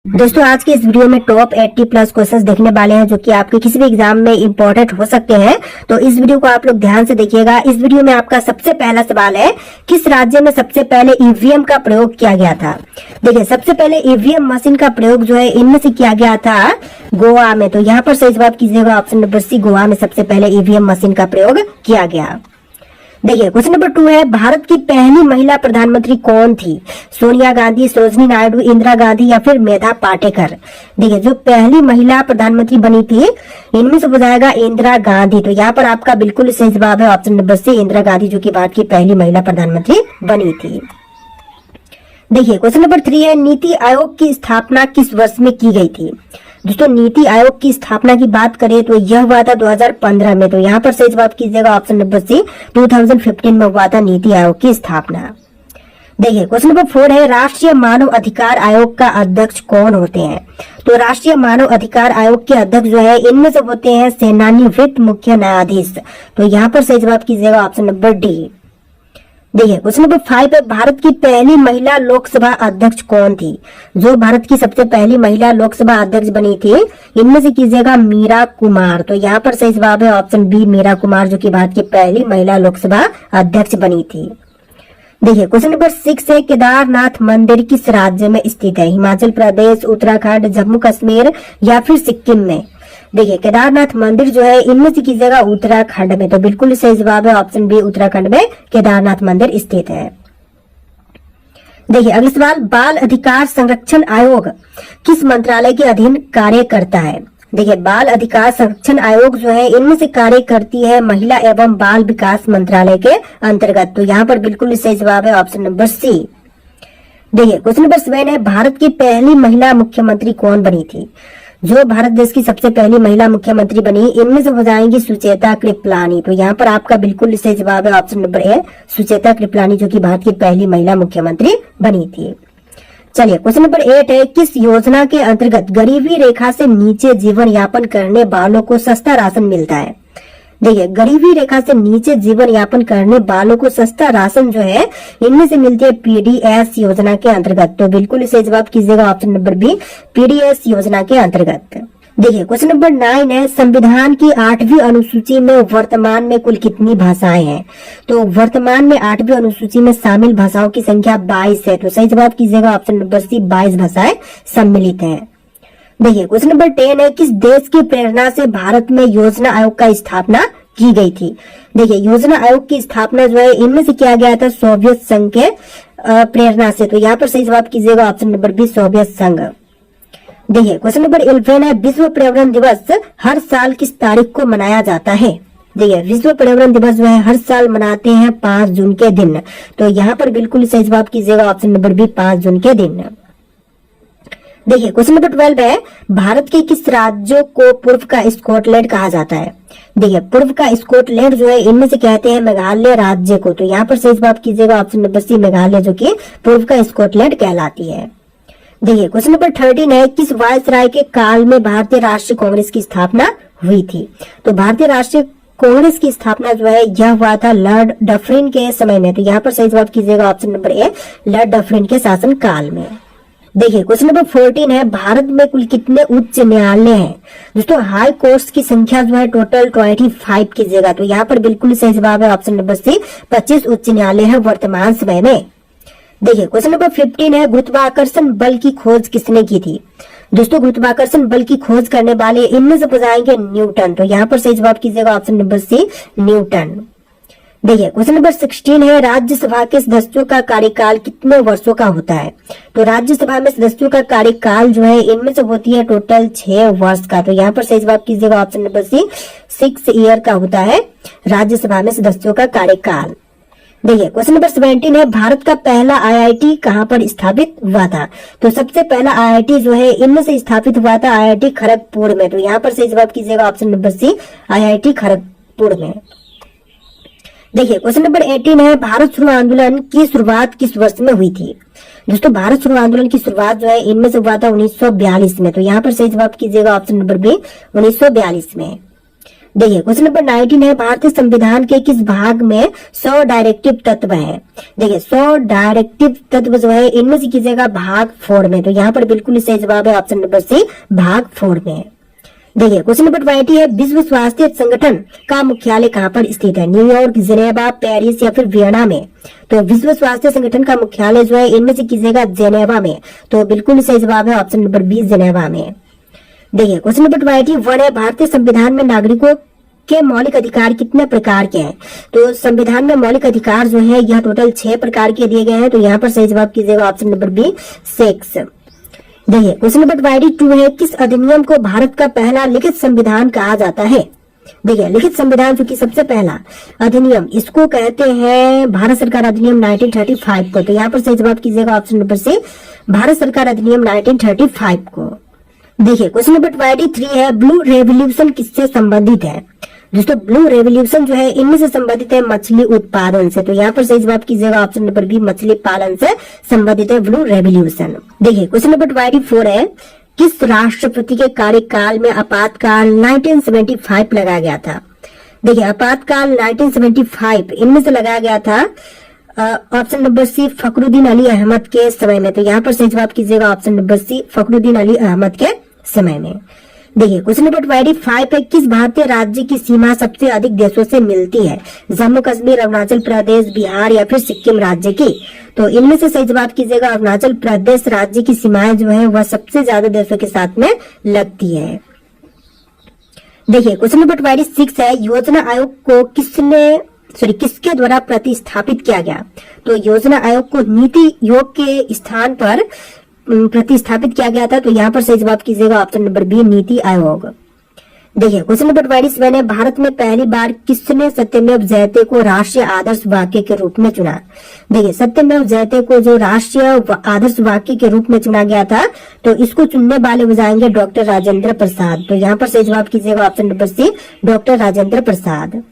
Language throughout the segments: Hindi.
दोस्तों आज के इस वीडियो में टॉप 80 प्लस क्वेश्चंस देखने वाले हैं जो कि आपके किसी भी एग्जाम में इंपॉर्टेंट हो सकते हैं। तो इस वीडियो को आप लोग ध्यान से देखिएगा। इस वीडियो में आपका सबसे पहला सवाल है, किस राज्य में सबसे पहले ईवीएम का प्रयोग किया गया था। देखिए, सबसे पहले ईवीएम मशीन का प्रयोग जो है इनमें से किया गया था गोवा में। तो यहाँ पर सही जवाब कीजिएगा ऑप्शन नंबर सी, गोवा में सबसे पहले ईवीएम मशीन का प्रयोग किया गया। देखिए, क्वेश्चन नंबर 2 है, भारत की पहली महिला प्रधानमंत्री कौन थी। सोनिया गांधी, सरोजिनी नायडू, इंदिरा गांधी या फिर मेधा पाटेकर। देखिए, जो पहली महिला प्रधानमंत्री बनी थी इनमें से हो जाएगा इंदिरा गांधी। तो यहाँ पर आपका बिल्कुल सही जवाब है option number C, Indira Gandhi, जो कि भारत की पहली महिला प्रधानमंत्री बनी थी। देखिए, क्वेश्चन नंबर 3 है, नीति आयोग की स्थापना किस वर्ष में की गई थी। दोस्तों, नीति आयोग की स्थापना की बात करें तो यह हुआ था 2015 में। तो यहाँ पर सही जवाब कीजिएगा ऑप्शन नंबर सी, 2015 में हुआ था नीति आयोग की स्थापना। देखिए, क्वेश्चन नंबर 4 है, राष्ट्रीय मानव अधिकार आयोग का अध्यक्ष कौन होते हैं। तो राष्ट्रीय मानव अधिकार आयोग के अध्यक्ष जो है इनमें से होते हैं सेवानिवृत्त मुख्य न्यायाधीश। तो यहाँ पर सही जवाब कीजिएगा ऑप्शन नंबर डी। देखिए, क्वेश्चन नंबर 5 है, भारत की पहली महिला लोकसभा अध्यक्ष कौन थी। जो भारत की सबसे पहली महिला लोकसभा अध्यक्ष बनी थी इनमें से कीजिएगा मीरा कुमार। तो यहाँ पर सही जवाब है ऑप्शन बी, मीरा कुमार, जो कि भारत की पहली महिला लोकसभा अध्यक्ष बनी थी। देखिए, क्वेश्चन नंबर 6 है, केदारनाथ मंदिर किस राज्य में स्थित है। हिमाचल प्रदेश, उत्तराखंड, जम्मू कश्मीर या फिर सिक्किम में। देखिए, केदारनाथ मंदिर जो है इनमें से कीजिएगा उत्तराखंड में। तो बिल्कुल सही जवाब है ऑप्शन बी, उत्तराखंड में केदारनाथ मंदिर स्थित है। देखिए, अगला सवाल, बाल अधिकार संरक्षण आयोग किस मंत्रालय के अधीन कार्य करता है। देखिए, बाल अधिकार संरक्षण आयोग जो है इनमें से कार्य करती है महिला एवं बाल विकास मंत्रालय के अंतर्गत। तो यहाँ पर बिल्कुल सही जवाब है ऑप्शन नंबर सी। देखिए, क्वेश्चन नंबर 7 है, भारत की पहली महिला मुख्यमंत्री कौन बनी थी। जो भारत देश की सबसे पहली महिला मुख्यमंत्री बनी इनमें से हो जाएंगी सुचेता कृपलानी। तो यहाँ पर आपका बिल्कुल सही जवाब है option number A, Sucheta Kripalani, जो कि भारत की पहली महिला मुख्यमंत्री बनी थी। चलिए, क्वेश्चन नंबर 8 है, किस योजना के अंतर्गत गरीबी रेखा से नीचे जीवन यापन करने वालों को सस्ता राशन मिलता है। देखिए, गरीबी रेखा से नीचे जीवन यापन करने वालों को सस्ता राशन जो है इनमें से मिलती है पीडीएस योजना के अंतर्गत। तो बिल्कुल सही जवाब कीजिएगा ऑप्शन नंबर बी, पीडीएस योजना के अंतर्गत। देखिए, क्वेश्चन नंबर 9 है, संविधान की 8वीं अनुसूची में वर्तमान में कुल कितनी भाषाएं हैं। तो वर्तमान में 8वीं अनुसूची में शामिल भाषाओं की संख्या 22 है। तो सही जवाब कीजिएगा ऑप्शन नंबर सी, 22 भाषाएं सम्मिलित हैं। देखिए, क्वेश्चन नंबर 10 है, किस देश की प्रेरणा से भारत में योजना आयोग का स्थापना की गई थी। देखिए, योजना आयोग की स्थापना जो है इनमें से किया गया था सोवियत संघ के प्रेरणा से। तो यहाँ पर सही जवाब कीजिएगा ऑप्शन नंबर बी, सोवियत संघ। देखिए, क्वेश्चन नंबर 11 है, विश्व पर्यावरण दिवस हर साल किस तारीख को मनाया जाता है। देखिए, विश्व पर्यावरण दिवस जो है हर साल मनाते हैं 5 जून के दिन। तो यहाँ पर बिल्कुल सही जवाब कीजिएगा ऑप्शन नंबर बी, 5 जून के दिन। देखिए, क्वेश्चन नंबर 12 है, भारत के किस राज्यों को पूर्व का स्कॉटलैंड कहा जाता है। देखिए, पूर्व का स्कॉटलैंड जो है इनमें से कहते हैं मेघालय राज्य को। तो यहाँ पर सही जवाब कीजिएगा ऑप्शन नंबर सी, मेघालय, जो कि पूर्व का स्कॉटलैंड कहलाती है। देखिए, क्वेश्चन नंबर 13 है, किस वायसराय के काल में भारतीय राष्ट्रीय कांग्रेस की स्थापना हुई थी। तो भारतीय राष्ट्रीय कांग्रेस की स्थापना जो है यह हुआ था लॉर्ड डफरिन के समय में। तो यहाँ पर सही जवाब कीजिएगा option number A, Lord Dufferin के शासन काल में। देखिए, क्वेश्चन नंबर 14 है, भारत में कुल कितने उच्च न्यायालय हैं। दोस्तों, हाई कोर्ट्स की संख्या जो है टोटल 25 कीजिएगा। तो यहाँ पर बिल्कुल सही जवाब है ऑप्शन नंबर सी, 25 उच्च न्यायालय है वर्तमान समय में। देखिए, क्वेश्चन नंबर 15 है, गुरुत्वाकर्षण बल की खोज किसने की थी। दोस्तों, गुरुत्वाकर्षण बल की खोज करने वाले इनमें से हो जाएंगे न्यूटन। तो यहाँ पर सही जवाब कीजिएगा ऑप्शन नंबर सी, न्यूटन। देखिए, क्वेश्चन नंबर 16 है, राज्यसभा के सदस्यों का कार्यकाल कितने वर्षों का होता है। तो राज्यसभा में सदस्यों का कार्यकाल जो है इनमें से होती है टोटल 6 वर्ष का। तो यहाँ पर सही जवाब कीजिएगा ऑप्शन नंबर सी, 6 ईयर का होता है राज्यसभा में सदस्यों का कार्यकाल। देखिए, क्वेश्चन नंबर 17 है, भारत का पहला आईआईटी कहाँ पर स्थापित हुआ था। तो सबसे पहला आईआईटी जो है इनमें से स्थापित हुआ था आईआईटी खड़गपुर में। तो यहाँ पर सही जवाब कीजिएगा option number C, IIT Kharagpur में। देखिए, क्वेश्चन नंबर 18 है, भारत छोड़ो आंदोलन की शुरुआत किस वर्ष में हुई थी। दोस्तों, भारत छोड़ो आंदोलन की शुरुआत जो है इनमें से हुआ था 1942 में। तो यहाँ पर सही जवाब कीजिएगा ऑप्शन नंबर बी, 1942 में। देखिए क्वेश्चन नंबर 19 है, भारतीय संविधान के किस भाग में 100 डायरेक्टिव तत्व हैं? देखिए 100 डायरेक्टिव तत्व जो है इनमें से कीजिएगा भाग 4 में। तो यहाँ पर बिल्कुल सही जवाब है ऑप्शन नंबर सी, भाग 4 में। देखिए क्वेश्चन नंबर 20 है, विश्व स्वास्थ्य संगठन का मुख्यालय कहाँ पर स्थित है? न्यूयॉर्क, जेनेवा, पेरिस या फिर वियना में? तो विश्व स्वास्थ्य संगठन का मुख्यालय जो है इनमें से कीजिएगा जेनेवा में। तो बिल्कुल सही जवाब है ऑप्शन नंबर बी, जेनेवा में। देखिए क्वेश्चन नंबर 21 है, भारतीय संविधान में नागरिकों के मौलिक अधिकार कितने प्रकार के हैं? तो संविधान में मौलिक अधिकार जो है यह टोटल 6 प्रकार के दिए गए हैं। तो यहाँ पर सही जवाब कीजिएगा ऑप्शन नंबर बी, 6। देखिए क्वेश्चन नंबर 22 है, किस अधिनियम को भारत का पहला लिखित संविधान कहा जाता है? देखिए लिखित संविधान जो कि सबसे पहला अधिनियम, इसको कहते हैं भारत सरकार अधिनियम 1935 को। तो यहाँ पर सही जवाब कीजिएगा ऑप्शन नंबर सी, भारत सरकार अधिनियम 1935 को। देखिए क्वेश्चन नंबर 23 है, ब्लू रेवोल्यूशन किससे संबंधित है? दोस्तों ब्लू रेवोल्यूशन जो है इनमें से संबंधित है मछली उत्पादन से। तो यहाँ पर सही जवाब कीजिएगा ऑप्शन नंबर बी, मछली पालन से संबंधित है ब्लू रेवोल्यूशन। देखिए क्वेश्चन नंबर 24 है, किस राष्ट्रपति के कार्यकाल में आपातकाल 1975 लगाया गया था? देखिए आपातकाल 1975 इनमें से लगाया गया था option number C, Fakhruddin Ali Ahmed के समय में। तो यहाँ पर सही जवाब कीजिएगा option number C, Fakhruddin Ali Ahmed के समय में। देखिए क्वेश्चन नंबर 25 है, किस भारतीय राज्य की सीमा सबसे अधिक देशों से मिलती है? जम्मू कश्मीर, अरुणाचल प्रदेश, बिहार या फिर सिक्किम राज्य की? तो इनमें से सही जवाब कीजिएगा अरुणाचल प्रदेश राज्य की सीमाएं जो है वह सबसे ज्यादा देशों के साथ में लगती है। देखिए क्वेश्चन नंबर 26 है, योजना आयोग को किसके द्वारा प्रतिस्थापित किया गया? तो योजना आयोग को नीति आयोग के स्थान पर प्रतिस्थापित किया गया था। तो यहाँ पर सही जवाब कीजिएगा option number B, NITI Aayog. देखिए क्वेश्चन नंबर 27 भारत में पहली बार किसने सत्यमेव जयते को राष्ट्रीय आदर्श वाक्य के रूप में चुना? देखिए सत्यमेव जयते को जो राष्ट्रीय आदर्श वाक्य के रूप में चुना गया था, तो इसको चुनने वाले हो जाएंगे डॉक्टर राजेंद्र प्रसाद। तो यहाँ पर सही जवाब कीजिएगा option number C, doctor Rajendra Prasad.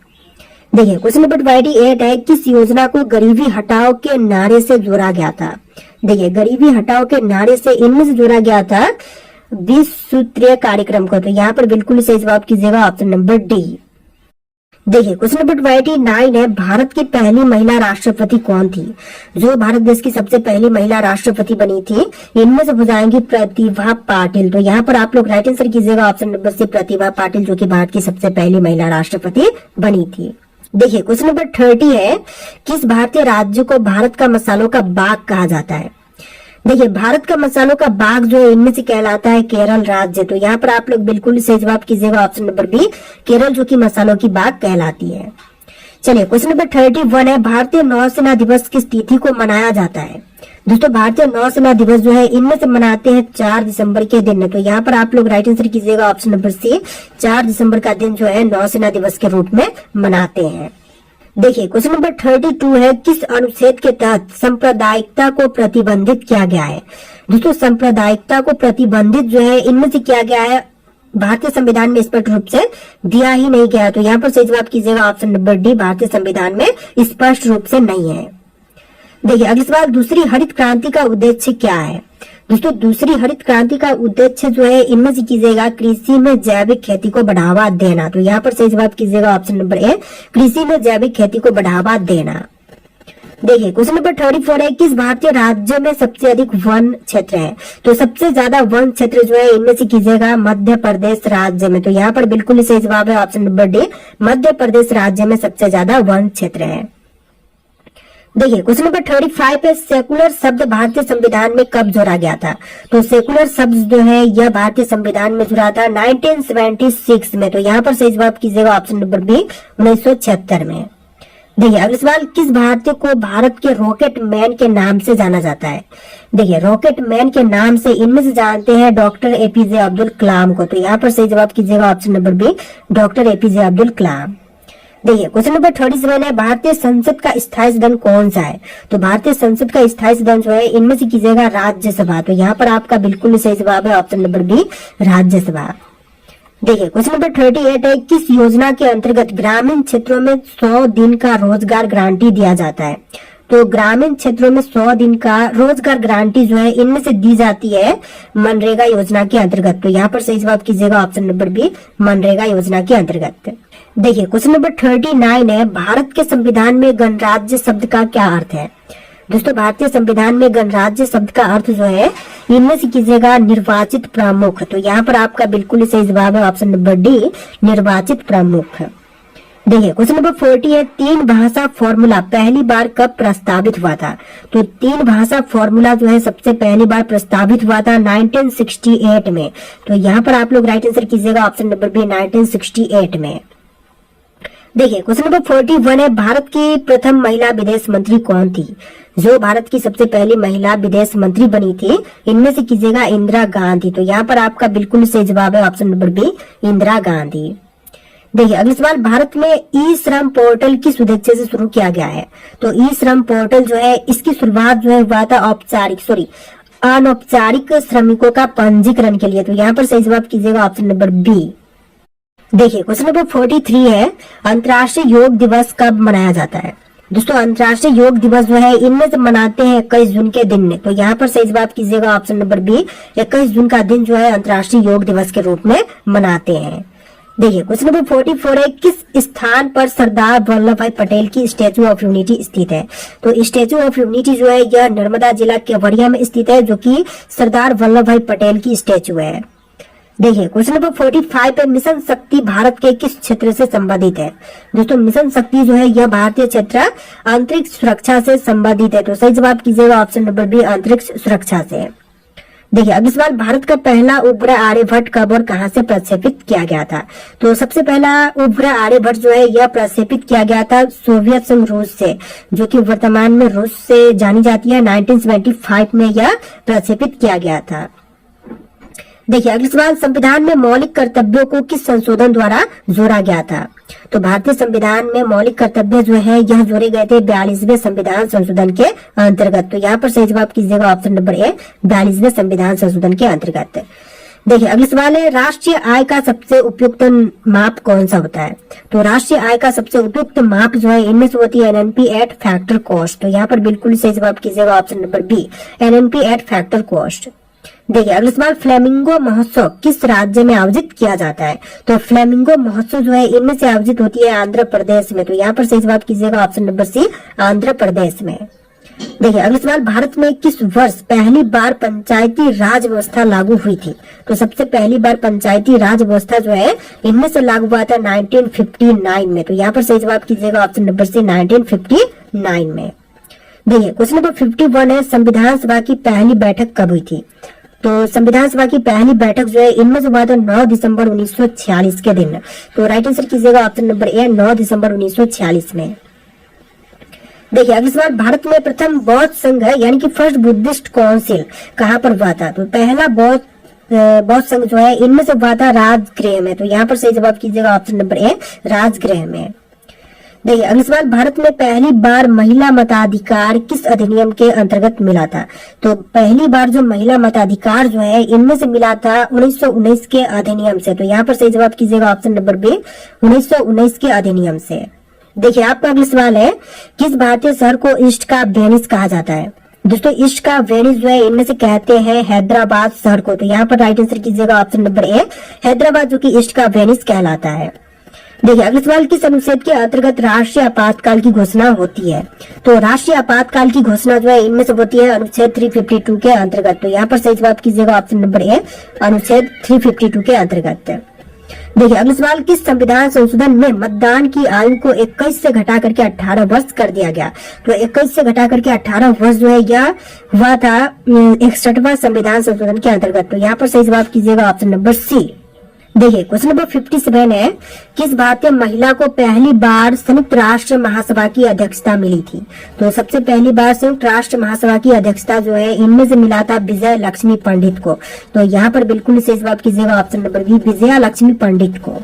देखिए क्वेश्चन नंबर 28 है, किस योजना को गरीबी हटाओ के नारे से जोड़ा गया था? देखिए गरीबी हटाओ के नारे से इनमें से जोड़ा गया था 20 सूत्रीय कार्यक्रम को। तो यहाँ पर बिल्कुल सही जवाब कीजिएगा ऑप्शन नंबर डी। देखिए क्वेश्चन नंबर 29 है, भारत की पहली महिला राष्ट्रपति कौन थी? जो भारत देश की सबसे पहली महिला राष्ट्रपति बनी थी इनमें से हो जाएंगी प्रतिभा पाटिल। तो यहाँ पर आप लोग राइट आंसर कीजिएगा ऑप्शन नंबर सी, प्रतिभा पाटिल, जो कि भारत की सबसे पहली महिला राष्ट्रपति बनी थी। देखिए क्वेश्चन नंबर 30 है, किस भारतीय राज्य को भारत का मसालों का बाग कहा जाता है? देखिए भारत का मसालों का बाग जो है इनमें से कहलाता है केरल राज्य। तो यहाँ पर आप लोग बिल्कुल सही जवाब कीजिएगा ऑप्शन नंबर बी, केरल, जो कि मसालों की बाग कहलाती है। चलिए क्वेश्चन नंबर 31 है, भारतीय नौसेना दिवस किस तिथि को मनाया जाता है? दोस्तों भारतीय नौसेना दिवस जो है इनमें से मनाते हैं 4 दिसंबर के दिन। तो यहाँ पर आप लोग राइट आंसर कीजिएगा ऑप्शन नंबर सी, 4 दिसंबर का दिन जो है नौसेना दिवस के रूप में मनाते हैं। देखिए क्वेश्चन नंबर 32 है, किस अनुच्छेद के तहत सांप्रदायिकता को प्रतिबंधित किया गया है? दोस्तों सांप्रदायिकता को प्रतिबंधित जो है इनमें से किया गया है भारतीय संविधान में स्पष्ट रूप से दिया ही नहीं गया। तो यहाँ पर सही जवाब कीजिएगा ऑप्शन नंबर डी, भारतीय संविधान में स्पष्ट रूप से नहीं है। देखिए अगला सवाल, दूसरी हरित क्रांति का उद्देश्य क्या है? दोस्तों दूसरी हरित क्रांति का उद्देश्य जो है इनमें से कीजिएगा कृषि में जैविक खेती को बढ़ावा देना। तो यहाँ पर सही जवाब कीजिएगा ऑप्शन नंबर ए, कृषि में जैविक खेती को बढ़ावा देना। देखिए क्वेश्चन नंबर 34 है, किस भारतीय राज्य में सबसे अधिक वन क्षेत्र है? तो सबसे ज्यादा वन क्षेत्र जो है इनमें से कीजिएगा मध्य प्रदेश राज्य में। तो यहाँ पर बिल्कुल सही जवाब है option number D, Madhya Pradesh राज्य में सबसे ज्यादा वन क्षेत्र है। देखिए क्वेश्चन नंबर 35 है, सेकुलर शब्द भारतीय संविधान में कब जोड़ा गया था? तो सेकुलर शब्द जो है यह भारतीय संविधान में जुड़ा था 1976 में। तो यहाँ पर सही जवाब कीजिएगा ऑप्शन नंबर बी, 1976 में। देखिए अगला सवाल, किस भारतीय को भारत के रॉकेट मैन के नाम से जाना जाता है? देखिए रॉकेट मैन के नाम से इनमें से जानते हैं डॉक्टर एपीजे अब्दुल कलाम को। तो यहाँ पर सही जवाब कीजिएगा option number B, doctor APJ Abdul Kalam. देखिए क्वेश्चन नंबर 37 है, भारतीय संसद का स्थायी सदन कौन सा है? तो भारतीय संसद का स्थायी सदन जो है इनमें से कीजिएगा राज्यसभा। तो यहाँ पर आपका बिल्कुल सही जवाब है ऑप्शन नंबर बी, राज्यसभा। देखिए क्वेश्चन नंबर 38 है, किस योजना के अंतर्गत ग्रामीण क्षेत्रों में 100 दिन का रोजगार गारंटी दिया जाता है? तो ग्रामीण क्षेत्रों में 100 दिन का रोजगार गारंटी जो है इनमें से दी जाती है मनरेगा योजना के अंतर्गत। तो यहाँ पर सही जवाब कीजिएगा ऑप्शन नंबर बी, मनरेगा योजना के अंतर्गत। देखिए क्वेश्चन नंबर 39 है, भारत के संविधान में गणराज्य शब्द का क्या अर्थ है। दोस्तों भारतीय संविधान में गणराज्य शब्द का अर्थ जो है, इनमें से कीजिएगा निर्वाचित प्रमुख। तो यहाँ पर आपका बिल्कुल सही जवाब है ऑप्शन नंबर डी, निर्वाचित प्रमुख। देखिए क्वेश्चन नंबर 40 है, तीन भाषा फॉर्मूला पहली बार कब प्रस्तावित हुआ था। तो तीन भाषा फॉर्मूला जो है सबसे पहली बार प्रस्तावित हुआ था 1968 में। तो यहाँ पर आप लोग राइट आंसर कीजिएगा ऑप्शन नंबर बी, 1968 में। देखिए क्वेश्चन नंबर 41 है, भारत की प्रथम महिला विदेश मंत्री कौन थी। जो भारत की सबसे पहली महिला विदेश मंत्री बनी थी, इनमें से कीजिएगा इंदिरा गांधी। तो यहाँ पर आपका बिल्कुल सही जवाब है option number B, Indira Gandhi. देखिए अगला सवाल, भारत में ई श्रम पोर्टल किस उद्देश्य से शुरू किया गया है। तो ई श्रम पोर्टल जो है, इसकी शुरुआत जो है हुआ था अनौपचारिक श्रमिकों का पंजीकरण के लिए। तो यहाँ पर सही जवाब कीजिएगा ऑप्शन नंबर बी। देखिए क्वेश्चन नंबर 43 है, अंतर्राष्ट्रीय योग दिवस कब मनाया जाता है। दोस्तों अंतर्राष्ट्रीय योग दिवस जो है, इनमें से मनाते हैं 21 जून के दिन में। तो यहाँ पर सही जवाब कीजिएगा ऑप्शन नंबर बी, 21 जून का दिन जो है अंतर्राष्ट्रीय योग दिवस के रूप में मनाते हैं। देखिए क्वेश्चन नंबर 44 है, किस स्थान पर सरदार वल्लभ भाई पटेल की स्टैचू ऑफ यूनिटी स्थित है। तो स्टैचू ऑफ यूनिटी जो है, यह नर्मदा जिला केवड़िया में स्थित है, जो कि सरदार वल्लभ भाई पटेल की स्टैचू है। देखिए क्वेश्चन नंबर 45 पे, मिशन शक्ति भारत के किस क्षेत्र से संबंधित है। दोस्तों मिशन शक्ति जो है, यह भारतीय क्षेत्र अंतरिक्ष सुरक्षा से संबंधित है। तो सही जवाब कीजिएगा ऑप्शन नंबर बी, अंतरिक्ष सुरक्षा से। देखिए अगला सवाल, भारत का पहला उपग्रह आर्यभट्ट कब और कहां से प्रक्षेपित किया गया था। तो सबसे पहला उपग्रह आर्यभट्ट जो है, यह प्रक्षेपित किया गया था सोवियत संघ रूस से, जो कि वर्तमान में रूस से जानी जाती है। 1975 में यह प्रक्षेपित किया गया था। देखिए अगला सवाल, संविधान में मौलिक कर्तव्यों को किस संशोधन द्वारा जोड़ा गया था। तो भारतीय संविधान में मौलिक कर्तव्य जो है, यह जोड़े गए थे 42वें संविधान संशोधन के अंतर्गत। तो यहाँ पर सही जवाब कीजिएगा ऑप्शन नंबर ए, 42वें संविधान संशोधन के अंतर्गत। देखिए अगला सवाल है, राष्ट्रीय आय का सबसे उपयुक्त माप कौन सा होता है। तो राष्ट्रीय आय का सबसे उपयुक्त माप जो है, इनमें से होती है एनएनपी एट फैक्टर कॉस्ट। तो यहाँ पर बिल्कुल सही जवाब कीजिएगा option number B, NNP at factor cost. देखिए अगला सवाल, फ्लेमिंगो महोत्सव किस राज्य में आयोजित किया जाता है। तो फ्लेमिंगो महोत्सव जो है, इनमें से आयोजित होती है आंध्र प्रदेश में। तो यहाँ पर सही जवाब कीजिएगा ऑप्शन नंबर सी, आंध्र प्रदेश में। देखिए अगला सवाल, भारत में किस वर्ष पहली बार पंचायती राज व्यवस्था लागू हुई थी। तो सबसे पहली बार पंचायती राज व्यवस्था जो है, इनमें से लागू हुआ था 1959 में। तो यहाँ पर सही जवाब कीजिएगा ऑप्शन नंबर सी, 1959 में। देखिए क्वेश्चन नंबर 51 है, संविधान सभा की पहली बैठक कब हुई थी। तो संविधान सभा की पहली बैठक जो है, इनमें से हुआ था 9 दिसंबर 1946 के दिन। तो राइट आंसर कीजिएगा ऑप्शन नंबर ए, 9 दिसंबर 1946 में। देखिए अगला सवाल, भारत में प्रथम बौद्ध संघ यानी कि फर्स्ट बुद्धिस्ट काउंसिल कहाँ पर हुआ था। तो पहला बौद्ध संघ जो है, इनमें से हुआ था राजगृह में। तो यहाँ पर सही जवाब कीजिएगा ऑप्शन नंबर ए, राजगृह में। देखिए अगला सवाल, भारत में पहली बार महिला मताधिकार किस अधिनियम के अंतर्गत मिला था। तो पहली बार जो महिला मताधिकार जो है, इनमें से मिला था 1919 के अधिनियम से। तो यहाँ पर सही जवाब कीजिएगा ऑप्शन नंबर बी, 1919 के अधिनियम से। देखिए आपका अगला सवाल है, किस भारतीय शहर को ईस्ट का वेनिस कहा जाता है। दोस्तों ईस्ट का वेनिस जो है, इनमें से कहते हैं हैदराबाद शहर को। तो यहाँ पर राइट आंसर कीजिएगा ऑप्शन नंबर ए, हैदराबाद जो कि ईस्ट का वेनिस कहलाता है। देखिए अगला सवाल, किस अनुच्छेद के अंतर्गत राष्ट्रीय आपातकाल की घोषणा होती है। तो राष्ट्रीय आपातकाल की घोषणा जो है, इनमें से होती है अनुच्छेद 352 के अंतर्गत। तो यहाँ पर सही जवाब कीजिएगा ऑप्शन नंबर ए, अनुच्छेद 352 के अंतर्गत। देखिए अगला सवाल, किस संविधान संशोधन में मतदान की आयु को 21 से घटा करके 18 वर्ष कर दिया गया। तो 21 से घटा करके 18 वर्ष जो है, यह हुआ था 61वां संविधान संशोधन के अंतर्गत। तो यहाँ पर सही जवाब कीजिएगा ऑप्शन नंबर सी। देखिए क्वेश्चन नंबर 57 है, किस भारतीय महिला को पहली बार संयुक्त राष्ट्र महासभा की अध्यक्षता मिली थी। तो सबसे पहली बार संयुक्त राष्ट्र महासभा की अध्यक्षता जो है, इनमें से मिला था विजय लक्ष्मी पंडित को। तो यहाँ पर बिल्कुल सही जवाब कीजिएगा option number B, Vijaya Lakshmi Pandit को।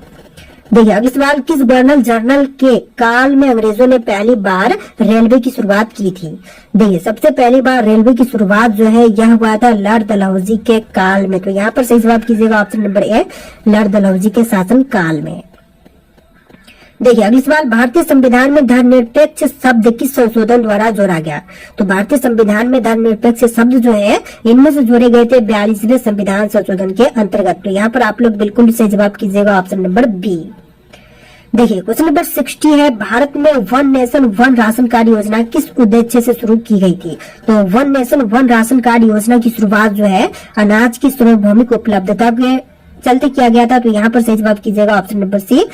देखिए अगला सवाल, किस गवर्नर जनरल के काल में अंग्रेजों ने पहली बार रेलवे की शुरुआत की थी। देखिए सबसे पहली बार रेलवे की शुरुआत जो है, यह हुआ था लॉर्ड डलहौजी के काल में। तो यहाँ पर सही जवाब कीजिएगा option number A, Lord Dalhousie के शासन काल में। देखिए अगला सवाल, भारतीय संविधान में धर्मनिरपेक्ष शब्द किस संशोधन द्वारा जोड़ा गया। तो भारतीय संविधान में धर्मनिरपेक्ष शब्द जो है, इनमें से जोड़े गए थे 42वें संविधान संशोधन के अंतर्गत। तो यहाँ पर आप लोग बिल्कुल सही जवाब कीजिएगा ऑप्शन नंबर बी। देखिए क्वेश्चन नंबर 60 है, भारत में one nation one ration card योजना किस उद्देश्य से शुरू की गई थी? तो one nation one ration card योजना की शुरुआत जो है अनाज की सार्वभौमिक उपलब्धता के चलते किया गया था। तो यहाँ पर सही जवाब कीजिएगा ऑप्शन नंबर सी,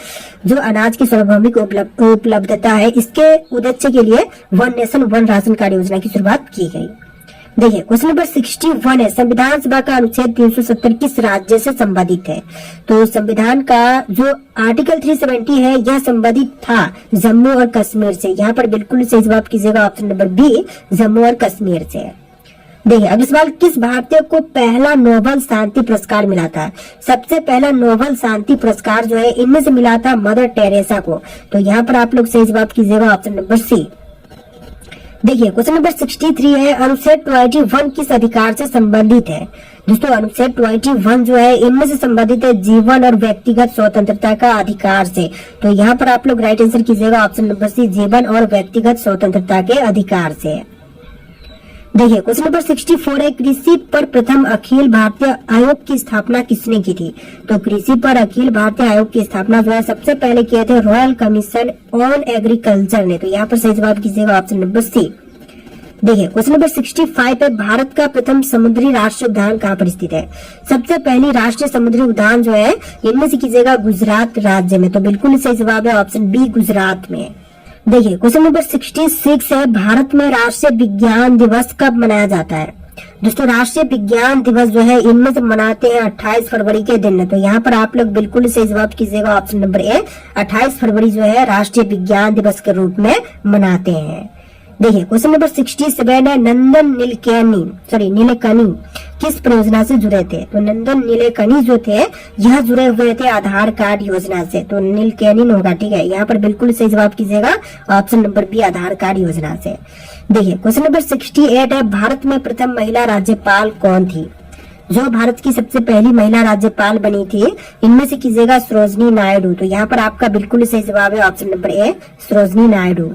जो अनाज की सार्वभौमिक उपलब्धता है, इसके उद्देश्य के लिए one nation one ration card योजना की शुरुआत की गई। देखिए क्वेश्चन नंबर 61 है, संविधान सभा का अनुच्छेद 370 किस राज्य से संबंधित है? तो संविधान का जो आर्टिकल 370 है यह संबंधित था जम्मू और कश्मीर से। यहाँ पर बिल्कुल सही जवाब कीजिएगा ऑप्शन नंबर बी, जम्मू और कश्मीर से। देखिए अगला सवाल, किस भारतीय को पहला नोबेल शांति पुरस्कार मिला था? सबसे पहला नोबेल शांति पुरस्कार जो है इनमें से मिला था मदर टेरेसा को। तो यहाँ पर आप लोग सही जवाब कीजिएगा ऑप्शन नंबर सी। देखिए क्वेश्चन नंबर 63 है, अनुच्छेद 21 किस अधिकार से संबंधित है? दोस्तों अनुच्छेद 21 जो है इनमें से संबंधित है जीवन और व्यक्तिगत स्वतंत्रता का अधिकार से। तो यहाँ पर आप लोग राइट आंसर कीजिएगा ऑप्शन नंबर सी, जीवन और व्यक्तिगत स्वतंत्रता के अधिकार से। देखिए क्वेश्चन नंबर 64 है, कृषि पर प्रथम अखिल भारतीय आयोग की स्थापना किसने की थी? तो कृषि पर अखिल भारतीय आयोग की स्थापना जो है सबसे पहले किए थे रॉयल कमीशन ऑन एग्रीकल्चर ने। तो यहाँ पर सही जवाब कीजिएगा ऑप्शन नंबर सी। देखिए क्वेश्चन नंबर 65 है, भारत का प्रथम समुद्री राष्ट्रीय उद्यान कहाँ पर स्थित है? सबसे पहली राष्ट्रीय समुद्री उद्यान जो है इनमें से कीजिएगा गुजरात राज्य में। तो बिल्कुल सही जवाब है ऑप्शन बी, गुजरात में। देखिए क्वेश्चन नंबर 66 है, भारत में राष्ट्रीय विज्ञान दिवस कब मनाया जाता है? दोस्तों राष्ट्रीय विज्ञान दिवस जो है इनमें से मनाते हैं 28 फरवरी के दिन। तो यहाँ पर आप लोग बिल्कुल सही जवाब कीजिएगा ऑप्शन नंबर ए, 28 फरवरी जो है राष्ट्रीय विज्ञान दिवस के रूप में मनाते हैं। देखिए क्वेश्चन नंबर 67 है, नंदन नीलेकनी किस परियोजना से जुड़े थे? तो नंदन नीलेकनी जो थे यह जुड़े हुए थे आधार कार्ड योजना से। तो नीलकेनी होगा, ठीक है। यहाँ पर बिल्कुल सही जवाब कीजिएगा ऑप्शन नंबर बी, आधार कार्ड योजना से। देखिए क्वेश्चन नंबर 68 है, भारत में प्रथम महिला राज्यपाल कौन थी? जो भारत की सबसे पहली महिला राज्यपाल बनी थी इनमें से कीजिएगा सरोजनी नायडू। तो यहाँ पर आपका बिल्कुल सही जवाब है option number A, Sarojini Naidu.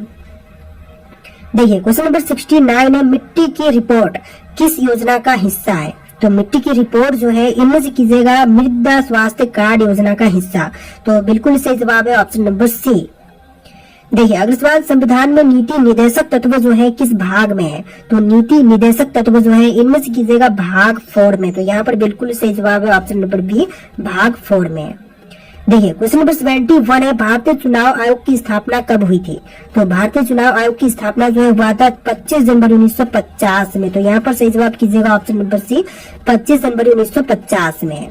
देखिए क्वेश्चन नंबर 69 है, मिट्टी की रिपोर्ट किस योजना का हिस्सा है? तो मिट्टी की रिपोर्ट जो है इनमें से कीजिएगा मृदा स्वास्थ्य कार्ड योजना का हिस्सा। तो बिल्कुल सही जवाब है ऑप्शन नंबर सी। देखिए अगला सवाल, संविधान में नीति निर्देशक तत्व जो है किस भाग में है? तो नीति निर्देशक तत्व जो है इनमें से कीजिएगा भाग 4 में। तो यहाँ पर बिल्कुल सही जवाब है ऑप्शन नंबर बी, भाग 4 में। देखिए क्वेश्चन नंबर 71 है, भारतीय चुनाव आयोग की स्थापना कब हुई थी? तो भारतीय चुनाव आयोग की स्थापना जो है हुआ था 25 जनवरी 1950 में। तो यहाँ पर सही जवाब कीजिएगा ऑप्शन नंबर सी, 25 जनवरी 1950 में।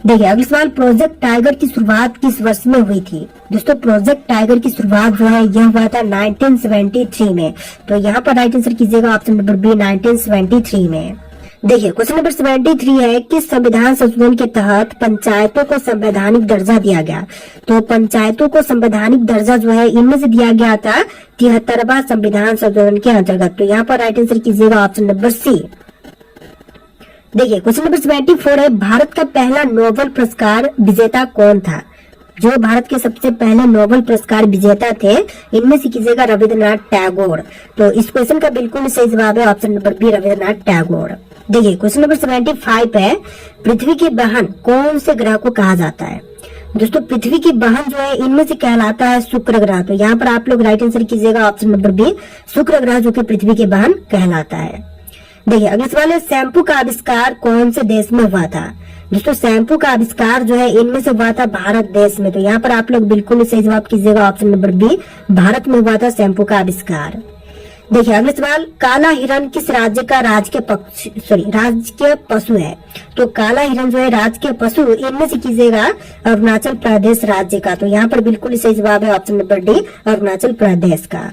देखिए अगला सवाल, प्रोजेक्ट टाइगर की शुरुआत किस वर्ष में हुई थी? दोस्तों प्रोजेक्ट टाइगर की शुरुआत जो है यह हुआ था 1973 में। तो यहाँ पर राइट आंसर कीजिएगा ऑप्शन नंबर बी, 1973 में। देखिए क्वेश्चन नंबर 73 है, किस संविधान संशोधन के तहत पंचायतों को संवैधानिक दर्जा दिया गया? तो पंचायतों को संवैधानिक दर्जा जो है इनमें से दिया गया था 73वां संविधान संशोधन के अंतर्गत। तो यहाँ पर राइट आंसर कीजिएगा ऑप्शन नंबर सी। देखिए क्वेश्चन नंबर 74 है, भारत का पहला नोबेल पुरस्कार विजेता कौन था? जो भारत के सबसे पहले नोबेल पुरस्कार विजेता थे इनमें से कीजिएगा रविंद्रनाथ टैगोर। तो इस क्वेश्चन का बिल्कुल सही जवाब है option number B, Rabindranath Tagore. देखिए क्वेश्चन नंबर 75 है, पृथ्वी की बहन कौन से ग्रह को कहा जाता है? दोस्तों पृथ्वी की बहन जो है इनमें से कहलाता है शुक्र ग्रह। तो यहाँ पर आप लोग राइट आंसर कीजिएगा ऑप्शन नंबर बी, शुक्र ग्रह जो कि पृथ्वी की बहन कहलाता है। देखिए अगला सवाल है, शैम्पू का आविष्कार कौन से देश में हुआ था? दोस्तों शैम्पू का आविष्कार जो है इनमें से हुआ था भारत देश में। तो यहाँ पर आप लोग बिल्कुल सही जवाब कीजिएगा ऑप्शन नंबर बी, भारत में हुआ था शैम्पू का आविष्कार। देखिए अगला सवाल, काला हिरण किस राज्य का राजकीय पशु है? तो काला हिरण जो है राजकीय पशु इनमें से कीजिएगा अरुणाचल प्रदेश राज्य का। तो यहाँ पर बिल्कुल सही जवाब है option number D, Arunachal Pradesh का।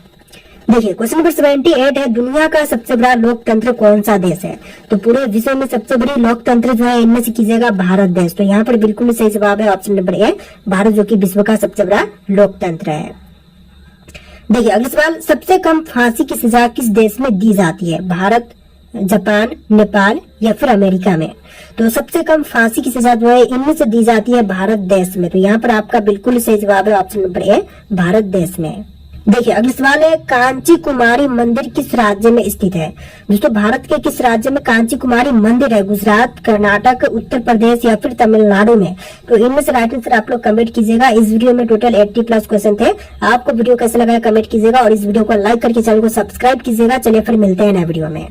देखिए क्वेश्चन नंबर 78 है, दुनिया का सबसे बड़ा लोकतंत्र कौन सा देश है? तो पूरे विश्व में सबसे बड़ी लोकतंत्र जो है इनमें से कीजिएगा भारत देश। तो यहाँ पर बिल्कुल सही जवाब है ऑप्शन नंबर ए, भारत जो कि विश्व का सबसे बड़ा लोकतंत्र है। देखिए अगला सवाल, सबसे कम फांसी की सजा किस देश में दी जाती है? भारत, जापान, नेपाल या फिर अमेरिका में? तो सबसे कम फांसी की सजा जो है इनमें से दी जाती है भारत देश में। तो यहाँ पर आपका बिल्कुल सही जवाब है ऑप्शन नंबर ए, भारत देश में। देखिए अगला सवाल है, कांची कुमारी मंदिर किस राज्य में स्थित है? दोस्तों भारत के किस राज्य में कांची कुमारी मंदिर है? गुजरात, कर्नाटक, उत्तर प्रदेश या फिर तमिलनाडु में? तो इनमें से राइट आंसर आप लोग कमेंट कीजिएगा। इस वीडियो में टोटल 80+ क्वेश्चन थे। आपको वीडियो कैसा लगा कमेंट कीजिएगा और इस वीडियो को लाइक करके चैनल को सब्सक्राइब कीजिएगा। चलिए फिर मिलते हैं नए वीडियो में।